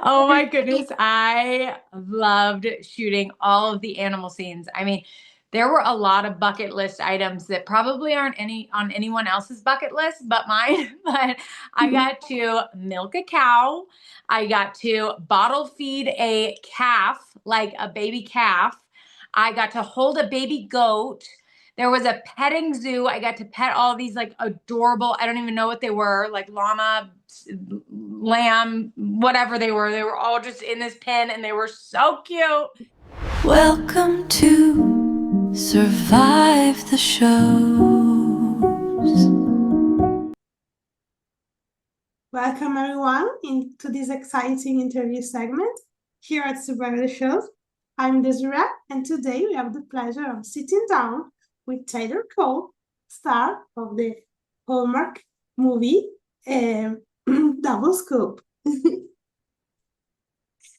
Oh my goodness. I loved shooting all of the animal scenes. I mean, there were a lot of bucket list items that probably aren't any on anyone else's bucket list but mine. But I got to milk a cow. I got to bottle feed a calf, like a baby calf. I got to hold a baby goat. There was a petting zoo. I got to pet all these like adorable, I don't even know what they were, like llama, lamb, whatever they were. They were all just in this pen and they were so cute. Welcome to Survive the Shows. Welcome everyone into this exciting interview segment here at Survive the Shows. I'm Desiree, and today we have the pleasure of sitting down with Taylor Cole, star of the Hallmark movie Double Scoop.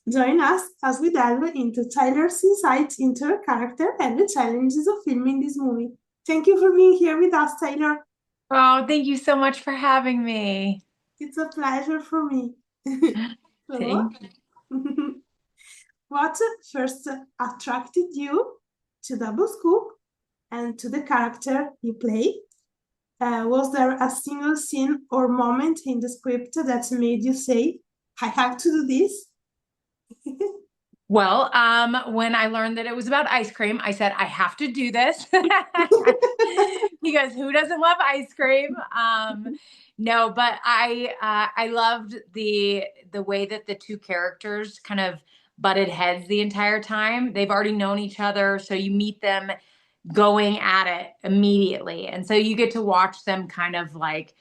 Join us as we delve into Tyler's insights into her character and the challenges of filming this movie. Thank you for being here with us, Taylor. Oh, thank you so much for having me. It's a pleasure for me. So, Thank you. what first attracted you to Double Scoop and to the character you play? Was there a single scene or moment in the script that made you say, I have to do this? Well, when I learned that it was about ice cream, I said, I have to do this because who doesn't love ice cream? No, but I loved the way that the two characters kind of butted heads the entire time. They've already known each other, so you meet them going at it immediately. And so you get to watch them kind of like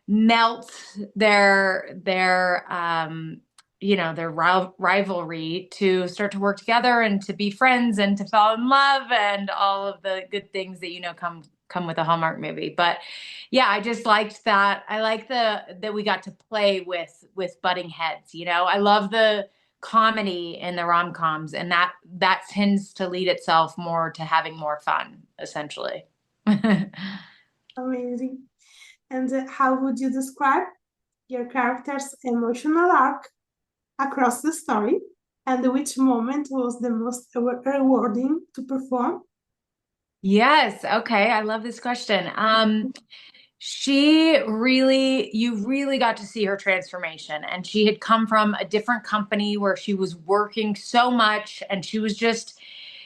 melt their rivalry to start to work together and to be friends and to fall in love and all of the good things that come with a Hallmark movie. But yeah, I just liked that. I like that we got to play with butting heads. I love the comedy in the rom-coms, and that tends to lead itself more to having more fun, essentially. Amazing. And how would you describe your character's emotional arc across the story, and which moment was the most rewarding to perform? Yes. Okay. I love this question. You really got to see her transformation, and she had come from a different company where she was working so much, and she was just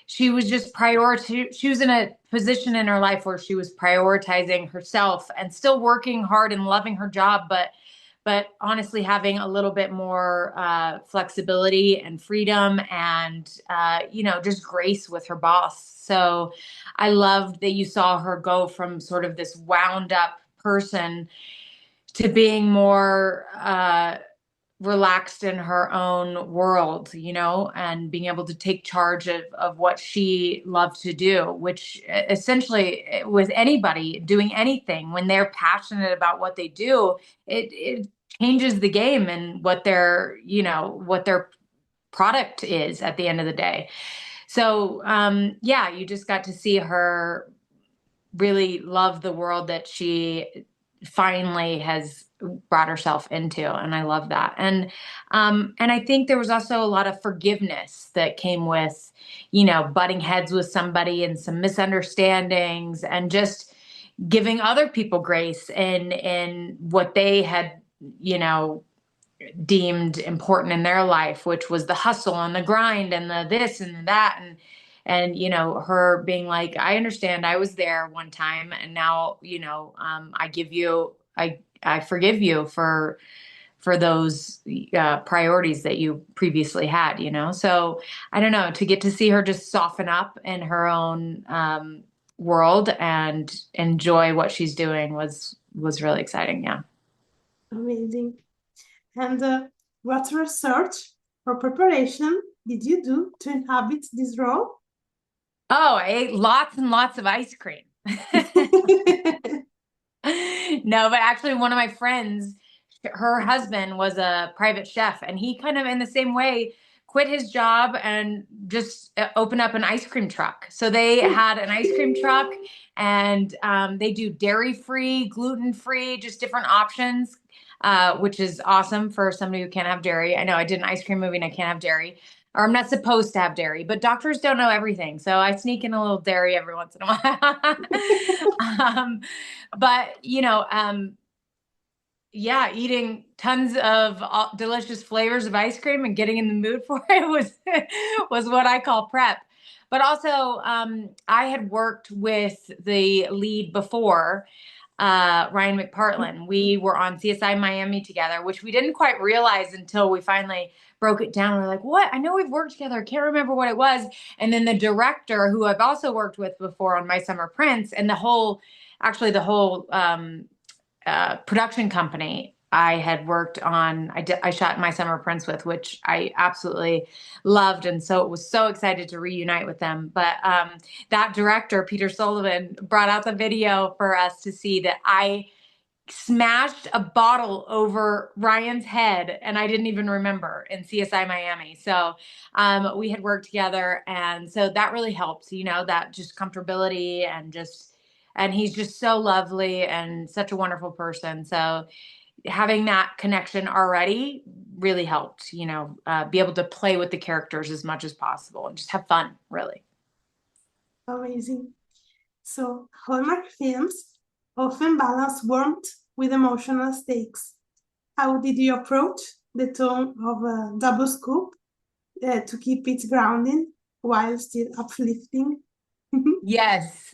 she was in a position in her life where she was prioritizing herself and still working hard and loving her job, but honestly having a little bit more flexibility and freedom and just grace with her boss. So I loved that you saw her go from sort of this wound up person to being more relaxed in her own world, and being able to take charge of what she loved to do, which essentially with anybody doing anything, when they're passionate about what they do, it changes the game and what their product is at the end of the day. So yeah, you just got to see her really love the world that she finally has brought herself into, and I love that. And I think there was also a lot of forgiveness that came with butting heads with somebody and some misunderstandings, and just giving other people grace in what they had deemed important in their life, which was the hustle and the grind and the this and that. And her being like, I understand, I was there one time, and now I forgive you for those priorities that you previously had. So I don't know, to get to see her just soften up in her own world and enjoy what she's doing was really exciting. Yeah. Amazing. And what research or preparation did you do to inhabit this role? Oh, I ate lots and lots of ice cream. No, but actually one of my friends, her husband was a private chef, and he kind of in the same way quit his job and just opened up an ice cream truck. So they had an ice cream truck, and they do dairy-free, gluten-free, just different options. which is awesome for somebody who can't have dairy. I know I did an ice cream movie and I can't have dairy, or I'm not supposed to have dairy, but doctors don't know everything. So I sneak in a little dairy every once in a while. But yeah, eating tons of delicious flavors of ice cream and getting in the mood for it was what I call prep. But also, I had worked with the lead before, Ryan McPartland. We were on CSI Miami together, which we didn't quite realize until we finally broke it down. We're like, what? I know we've worked together. I can't remember what it was. And then the director, who I've also worked with before on My Summer Prince, and actually the whole production company I had worked on, I shot My Summer Prince with, which I absolutely loved. And so it was so excited to reunite with them. But that director, Peter Sullivan, brought out the video for us to see that I smashed a bottle over Ryan's head and I didn't even remember in CSI Miami. So we had worked together. And so that really helps, that just comfortability and he's just so lovely and such a wonderful person. So having that connection already really helped, be able to play with the characters as much as possible and just have fun, really. Amazing. So Hallmark films often balance warmth with emotional stakes. How did you approach the tone of a double scoop to keep it grounding while still uplifting? Yes.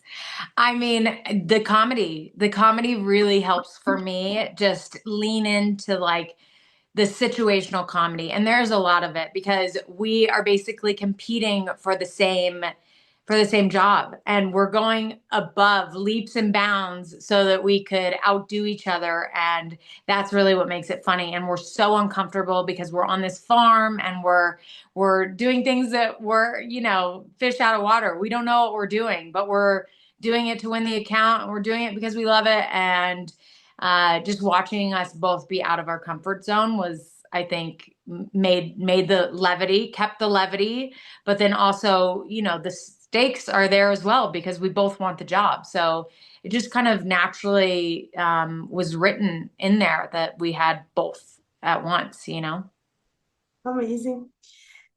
I mean, the comedy really helps for me. Just lean into like the situational comedy. And there's a lot of it because we are basically competing for the same job, and we're going above leaps and bounds so that we could outdo each other. And that's really what makes it funny. And we're so uncomfortable because we're on this farm and we're doing things that were, fish out of water. We don't know what we're doing, but we're doing it to win the account, and we're doing it because we love it. And just watching us both be out of our comfort zone was, I think, made kept the levity, but then also, the stakes are there as well because we both want the job. So it just kind of naturally was written in there that we had both at once, Amazing.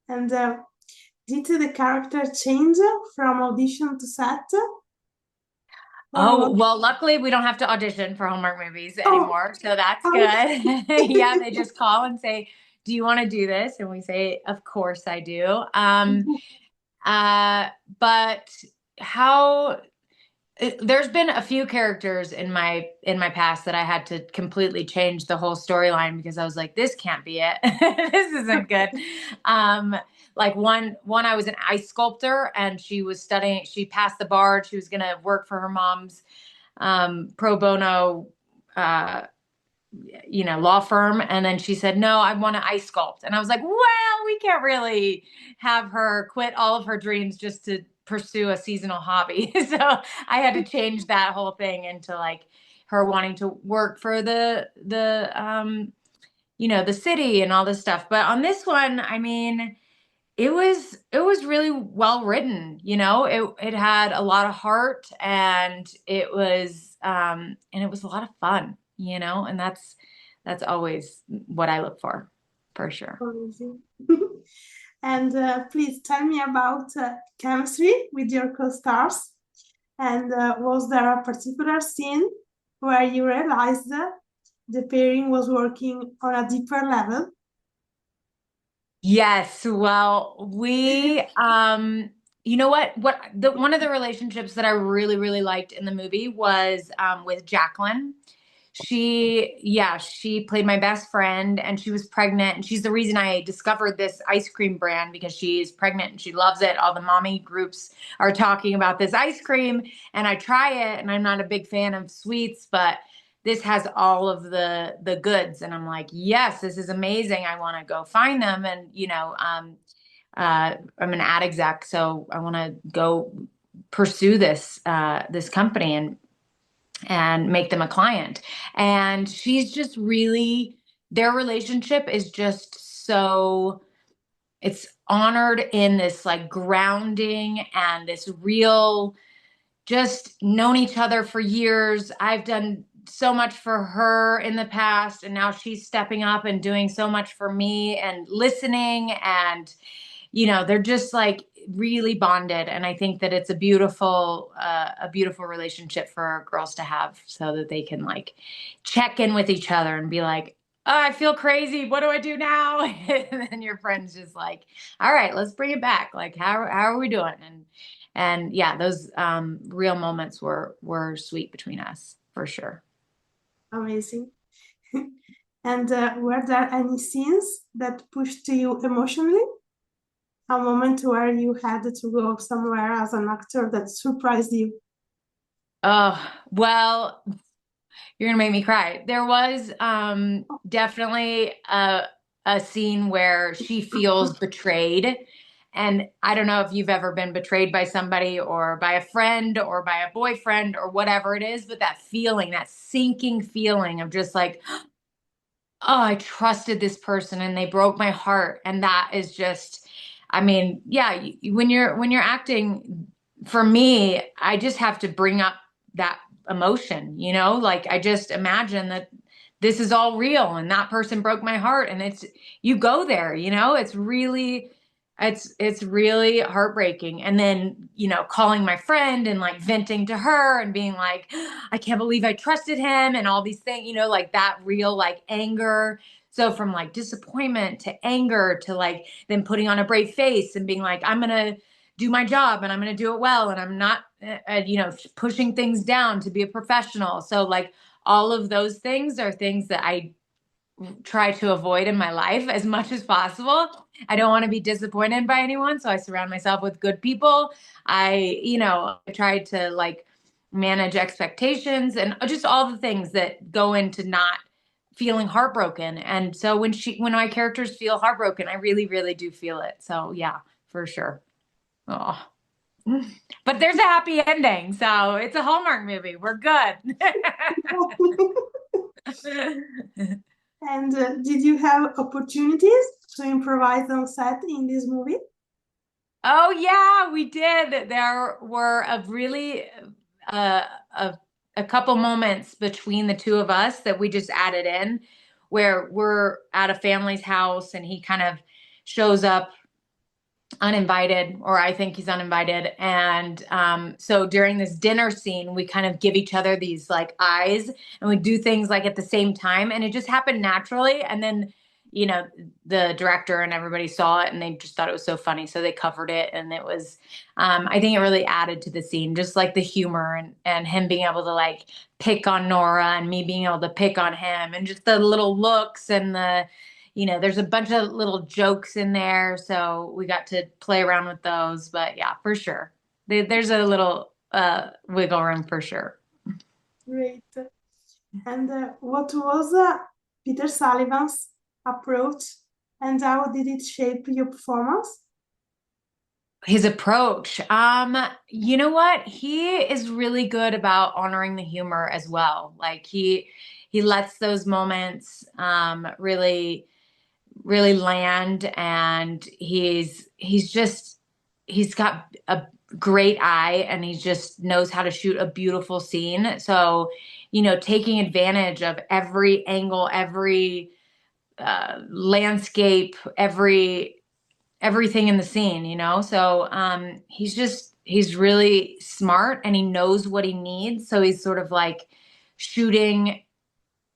And did the character change from audition to set? Oh, well, luckily we don't have to audition for Hallmark movies Oh, anymore. So that's oh. good. Yeah, they just call and say, do you want to do this? And we say, of course I do. But how there's been a few characters in my past that I had to completely change the whole storyline because I was like, this can't be it. This isn't good. Like one I was an ice sculptor and she was studying, she passed the bar, she was gonna work for her mom's pro bono law firm. And then she said, no, I want to ice sculpt. And I was like, well, we can't really have her quit all of her dreams just to pursue a seasonal hobby. So I had to change that whole thing into like her wanting to work for the city and all this stuff. But on this one, I mean, it was really well written. It had a lot of heart, and it was a lot of fun, and that's always what I look for sure. Amazing. And please tell me about chemistry with your co-stars. And was there a particular scene where you realized that the pairing was working on a deeper level? Yes. Well, we, you know one of the relationships that I really, really liked in the movie was with Jacqueline. She played my best friend, and she was pregnant, and she's the reason I discovered this ice cream brand because she's pregnant and she loves it. All the mommy groups are talking about this ice cream, and I try it, and I'm not a big fan of sweets, but this has all of the goods, and I'm like, yes, this is amazing. I want to go find them. And I'm an ad exec, so I want to go pursue this company and make them a client. And she's just really, their relationship is just so, it's honored in this like grounding and this real, just known each other for years. I've done so much for her in the past, and now she's stepping up and doing so much for me and listening, and they're just like really bonded. And I think that it's a beautiful relationship for girls to have, so that they can like check in with each other and be like, oh, I feel crazy. What do I do now? And then your friend's just like, all right, let's bring it back. Like, how are we doing? And yeah, those real moments were sweet between us for sure. Amazing. And were there any scenes that pushed you emotionally? A moment where you had to go somewhere as an actor that surprised you? Oh, well, you're gonna make me cry. There was definitely a scene where she feels betrayed. And I don't know if you've ever been betrayed by somebody or by a friend or by a boyfriend or whatever it is, but that feeling, that sinking feeling of just like, oh, I trusted this person and they broke my heart. And that is just, I mean, yeah, when you're acting, for me, I just have to bring up that emotion, like I just imagine that this is all real and that person broke my heart, and you go there, it's really heartbreaking. And then, calling my friend and like venting to her and being like, I can't believe I trusted him and all these things, like that real like anger. So from like disappointment to anger to like then putting on a brave face and being like, I'm going to do my job and I'm going to do it well. And I'm not, pushing things down to be a professional. So like all of those things are things that I try to avoid in my life as much as possible. I don't want to be disappointed by anyone, so I surround myself with good people. I try to like manage expectations and just all the things that go into not feeling heartbroken. And so when my characters feel heartbroken, I really, really do feel it. So yeah, for sure. Oh. But there's a happy ending, so it's a Hallmark movie. We're good. And did you have opportunities to improvise on set in this movie? Oh yeah, we did. There were uh, a, a couple moments between the two of us that we just added in, where we're at a family's house and he kind of shows up uninvited, or I think he's uninvited. And so during this dinner scene, we kind of give each other these like eyes and we do things like at the same time. And it just happened naturally. And then, the director and everybody saw it and they just thought it was so funny. So they covered it. And it was, I think it really added to the scene, just like the humor and him being able to like pick on Nora and me being able to pick on him and just the little looks and there's a bunch of little jokes in there, so we got to play around with those. But yeah, for sure, there's a little wiggle room for sure. Great. And what was Peter Sullivan's approach and how did it shape your performance? His approach, you know what? He is really good about honoring the humor as well. Like he lets those moments really land, and he's got a great eye and he just knows how to shoot a beautiful scene. So, taking advantage of every angle, every landscape, everything in the scene, So he's really smart and he knows what he needs. So he's sort of like shooting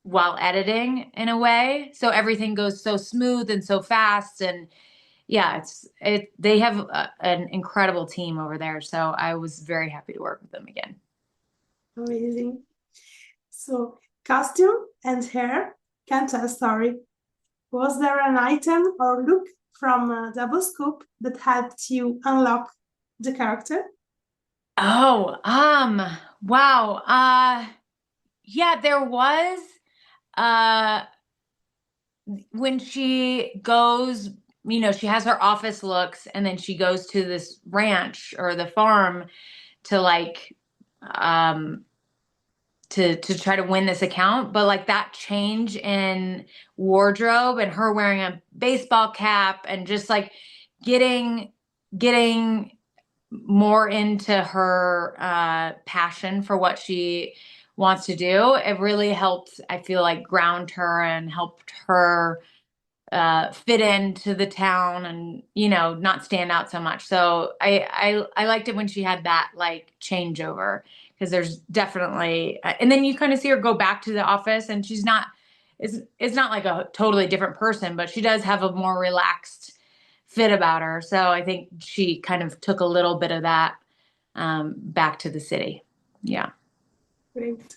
while editing in a way. So everything goes so smooth and so fast. And yeah, they have an incredible team over there. So I was very happy to work with them again. Amazing. So costume and hair can tell a story. Was there an item or look from Double Scoop that helped you unlock the character? Oh, wow. Yeah, there was, uh, when she goes, she has her office looks and then she goes to this ranch or the farm to like, to try to win this account. But like that change in wardrobe and her wearing a baseball cap and just like getting more into her passion for what she wants to do. It really helped, I feel like, ground her and helped her fit into the town and, you know, not stand out so much. So I liked it when she had that like changeover because there's definitely, and then you kind of see her go back to the office and she's not, it's not like a totally different person, but she does have a more relaxed fit about her. So I think she kind of took a little bit of that back to the city. Yeah. Great.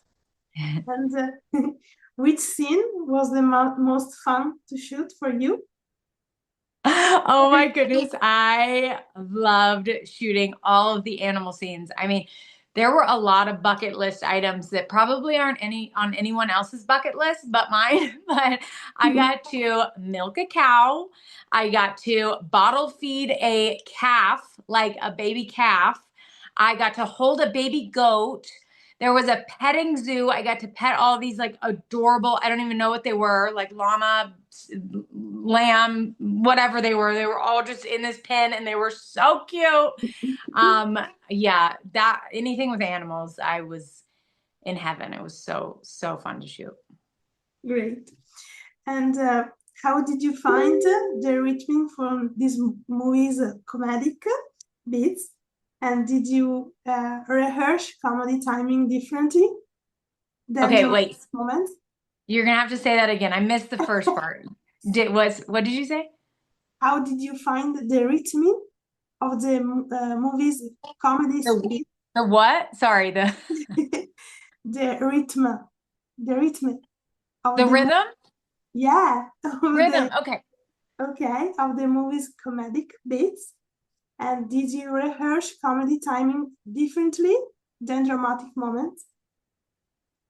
And which scene was the most fun to shoot for you? Oh my goodness. I loved shooting all of the animal scenes. I mean, there were a lot of bucket list items that probably aren't any on anyone else's bucket list but mine. But I got to milk a cow. I got to bottle feed a calf, like a baby calf. I got to hold a baby goat. There was a petting zoo. I got to pet all these like adorable, I don't even know what they were, like llama, lamb, whatever they were. They were all just in this pen and they were so cute. Yeah, that anything with animals, I was in heaven. It was so fun to shoot. Great. And how did you find the rhythm from these movies, comedic beats? And did you rehearse comedy timing differently than Okay, dramatic wait. moments? You're gonna have to say that again. I missed the first part. What did you say? How did you find the rhythm of the movies comedy The, beats? the what? Sorry, The rhythm, the rhythm of the the rhythm? yeah, of Rhythm. the Okay. okay, of the movie's comedic beats. And did you rehearse comedy timing differently than dramatic moments?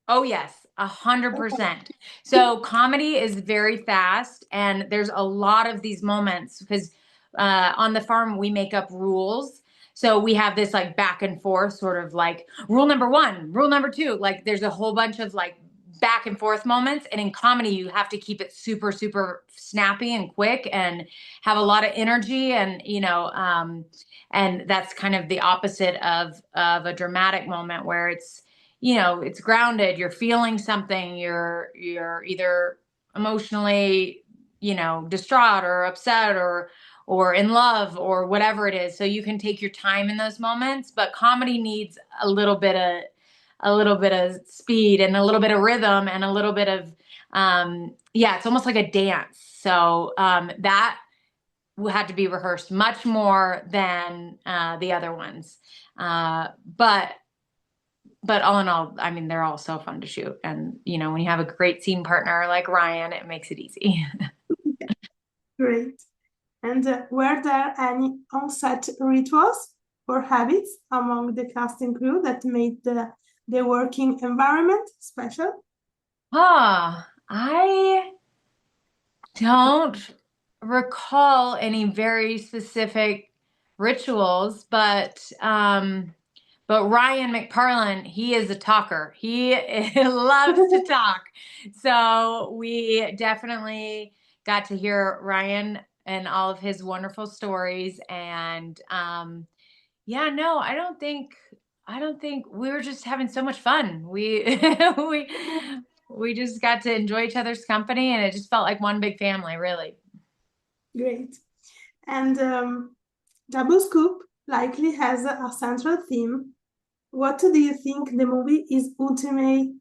Oh yes, Okay. 100%. So comedy is very fast, and there's a lot of these moments because on the farm we make up rules. So we have this like back and forth, sort of like rule number one, rule number two. Like there's a whole bunch of like back and forth moments, and in comedy you have to keep it super snappy and quick, and have a lot of energy, and and that's kind of the opposite of a dramatic moment where it's grounded, you're feeling something, you're either emotionally distraught or upset or in love or whatever it is, so you can take your time in those moments. But comedy needs a little bit of speed and a little bit of rhythm and a little bit of yeah, it's almost like a dance. So that had to be rehearsed much more than the other ones. But all in all, I mean, they're all so fun to shoot. And, when you have a great scene partner like Ryan, it makes it easy. Great. And were there any on-set rituals or habits among the casting crew that made the working environment special? I don't recall any very specific rituals, but Ryan McPartland, he is a talker. He loves to talk. So we definitely got to hear Ryan and all of his wonderful stories. And yeah, no, I don't think we were just having so much fun. We we we just got to enjoy each other's company, and it just felt like one big family, really. Great. And Double Scoop likely has a central theme. What do you think the movie is ultimately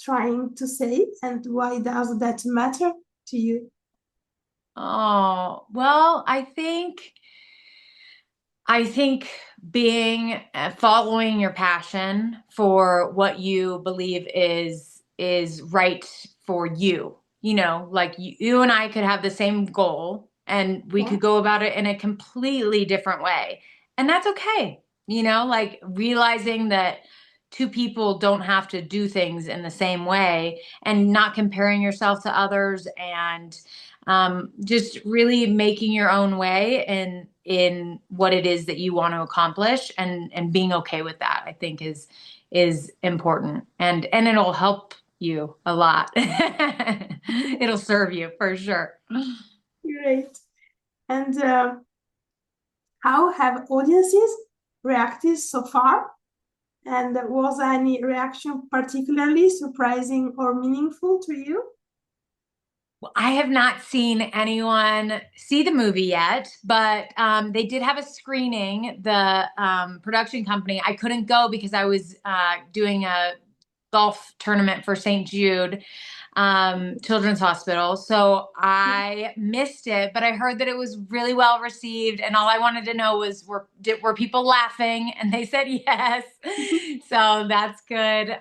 trying to say, and why does that matter to you? Oh, well, I think being following your passion for what you believe is right for you. Like you and I could have the same goal and we Yeah, could go about it in a completely different way. And that's okay. Like realizing that two people don't have to do things in the same way, and not comparing yourself to others, and just really making your own way in what it is that you want to accomplish, and being okay with that, I think is important, and it'll help you a lot. It'll serve you for sure. great. And how have audiences reacted so far? And was any reaction particularly surprising or meaningful to you? I have not seen anyone see the movie yet, but they did have a screening. The production company, I couldn't go because I was doing a golf tournament for St. Jude Children's Hospital. So I missed it, but I heard that it was really well received. And all I wanted to know was, were people laughing? And they said yes. So that's good.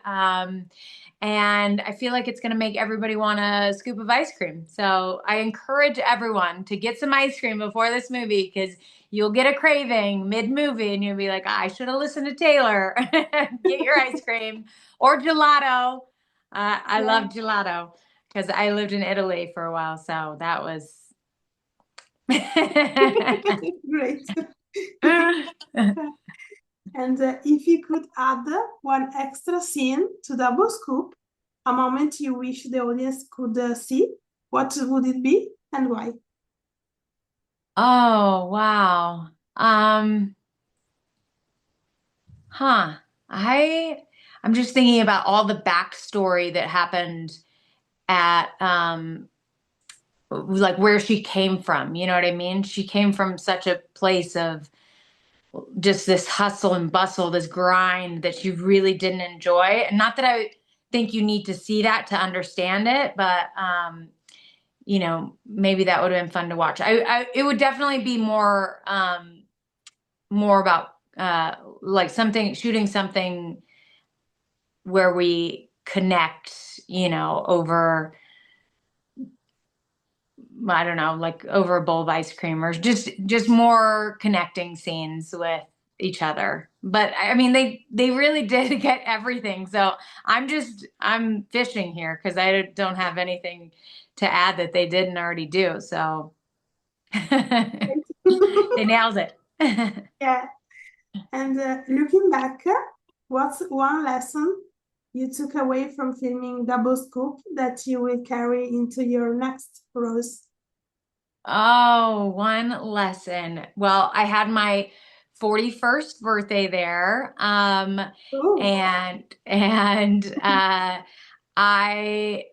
And I feel like it's going to make everybody want a scoop of ice cream. So I encourage everyone to get some ice cream before this movie, because you'll get a craving mid-movie and you'll be like, I should have listened to Taylor. Get your ice cream or gelato. I Yeah. love gelato because I lived in Italy for a while. So that was. Great. And if you could add one extra scene to Double Scoop, a moment you wish the audience could see, what would it be and why? Oh, wow. Huh. I'm just thinking about all the backstory that happened at like where she came from. You know what I mean? She came from such a place of just this hustle and bustle, this grind that she really didn't enjoy. And not that I think you need to see that to understand it, but maybe that would have been fun to watch. It would definitely be more about like shooting something where we connect, over, I don't know, like over a bowl of ice cream, or just more connecting scenes with each other. But I mean, they really did get everything. So I'm fishing here because I don't have anything to add that they didn't already do. So they nailed it. Yeah. And looking back, what's one lesson you took away from filming Double Scoop that you will carry into your next roles? Oh, one lesson. Well, I had my 41st birthday there. Oh, And I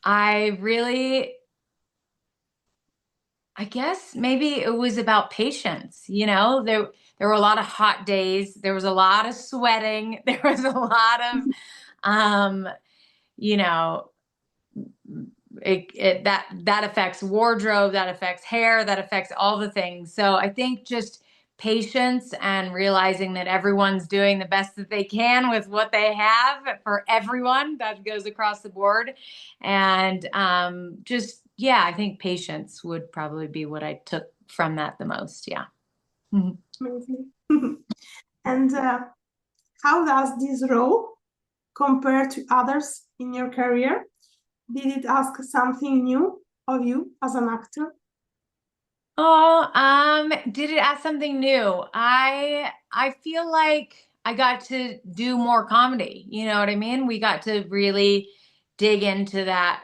I really, I guess maybe it was about patience. There were a lot of hot days. There was a lot of sweating. There was a lot of um, you know, that affects wardrobe, that affects hair, that affects all the things. So I think just patience and realizing that everyone's doing the best that they can with what they have for everyone. That goes across the board. And just, yeah, I think patience would probably be what I took from that the most. Yeah. Mhm. amazing. And how does this role compare to others in your career? Did it ask something new of you as an actor? Oh, did it add something new? I feel like I got to do more comedy. You know what I mean? We got to really dig into that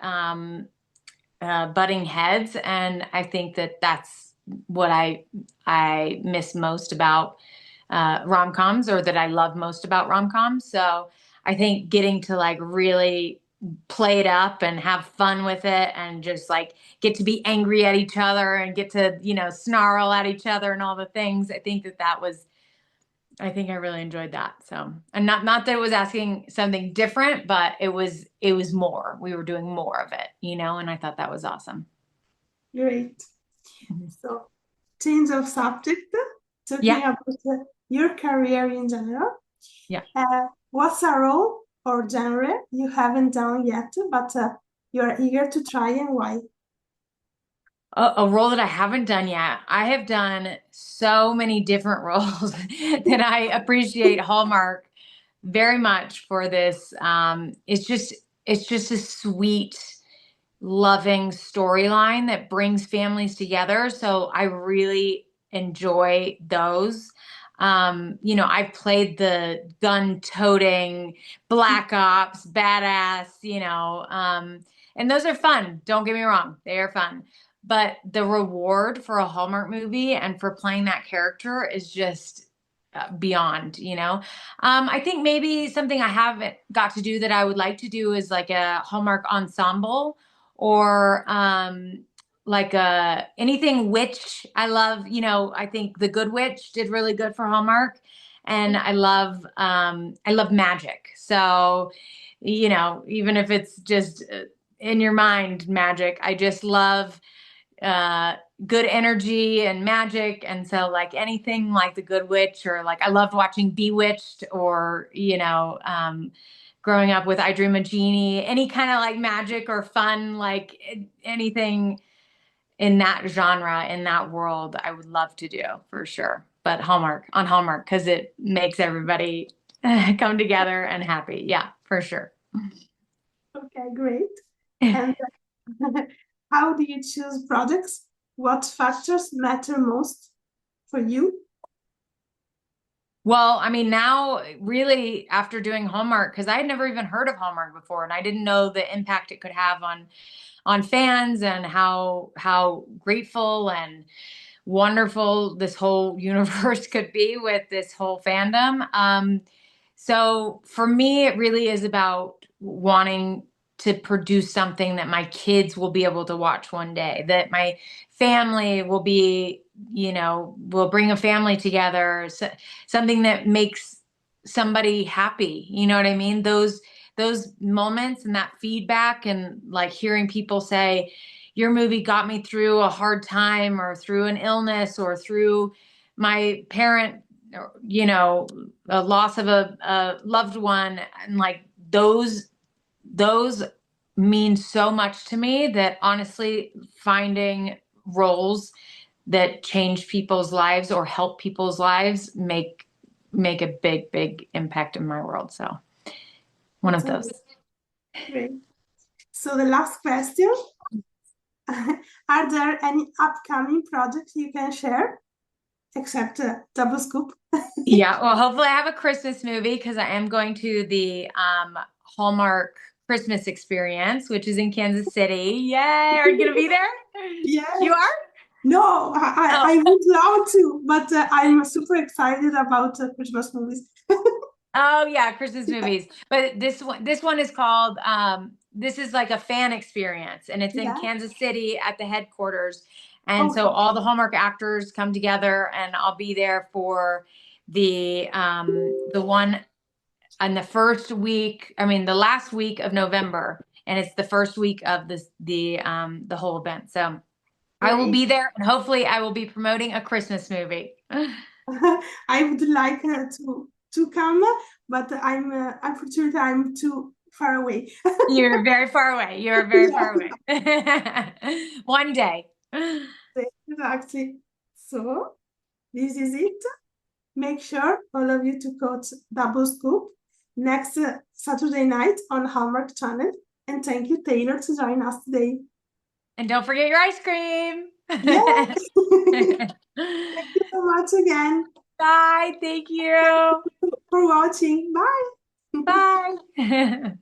butting heads, and I think that that's what I miss most about rom-coms, or that I love most about rom-coms. So I think getting to like really play it up and have fun with it, and just like get to be angry at each other and get to, snarl at each other and all the things. I think I really enjoyed that. So, and not that it was asking something different, but it was more. We were doing more of it, and I thought that was awesome. Great. Mhm. So, change of subject, talking Yeah. about your career in general. Yeah. What's a role or genre you haven't done yet, but you are eager to try, and why? A role that I haven't done yet. I have done so many different roles that I appreciate Hallmark very much for this. It's just a sweet, loving storyline that brings families together. So I really enjoy those. I've played the gun-toting black ops badass, and those are fun. Don't get me wrong, they are fun. But the reward for a Hallmark movie and for playing that character is just beyond, you know. I think maybe something I haven't got to do that I would like to do is like a Hallmark ensemble or like anything witch. I love, you know, I think The Good Witch did really good for Hallmark, and I love magic. So, you know, even if it's just in your mind magic, I just love uh good energy and magic. And so like anything like The Good Witch, or like I loved watching Bewitched, or you know, growing up with I Dream a Genie, any kind of like magic or fun, like anything in that genre, in that world, I would love to do for sure. But Hallmark, because it makes everybody come together and happy. Yeah, for sure. Okay, great. And how do you choose projects? What factors matter most for you? Well, I mean, now really after doing Hallmark, because I had never even heard of Hallmark before, and I didn't know the impact it could have on fans, and how grateful and wonderful this whole universe could be with this whole fandom. So for me, it really is about wanting to produce something that my kids will be able to watch one day, that my family will be, you know, will bring a family together, so, something that makes somebody happy. You know what I mean? Those moments and that feedback, and like hearing people say, your movie got me through a hard time, or through an illness, or through my parent, you know, a loss of a loved one. And like those mean so much to me, that honestly, finding roles that change people's lives or help people's lives make a big impact in my world. So one of those. Great. So the last question, are there any upcoming projects you can share, except Double Scoop? Yeah, well, hopefully I have a Christmas movie, because I am going to the Hallmark Christmas experience, which is in Kansas City. Yay! Are you gonna be there? Yeah. You are? No, I Oh, would love to, but I'm super excited about Christmas movies. oh yeah, Christmas movies. But this one is called this is like a fan experience, and it's in Yeah. Kansas City at the headquarters. And so Okay. all the Hallmark actors come together, and I'll be there for the one on the first week, I mean the last week of November, and it's the first week of the whole event. So I will Great. be there, and hopefully I will be promoting a Christmas movie. I would like to come, but unfortunately I'm too far away. You're very far away. You're very Yeah, far away. One day. exactly. So this is it. Make sure all of you to go to Double Scoop next Saturday night on Hallmark Channel. And thank you, Taylor, to join us today. And don't forget your ice cream. Yeah. Thank you so much again Bye. Thank you. for watching. Bye. Bye.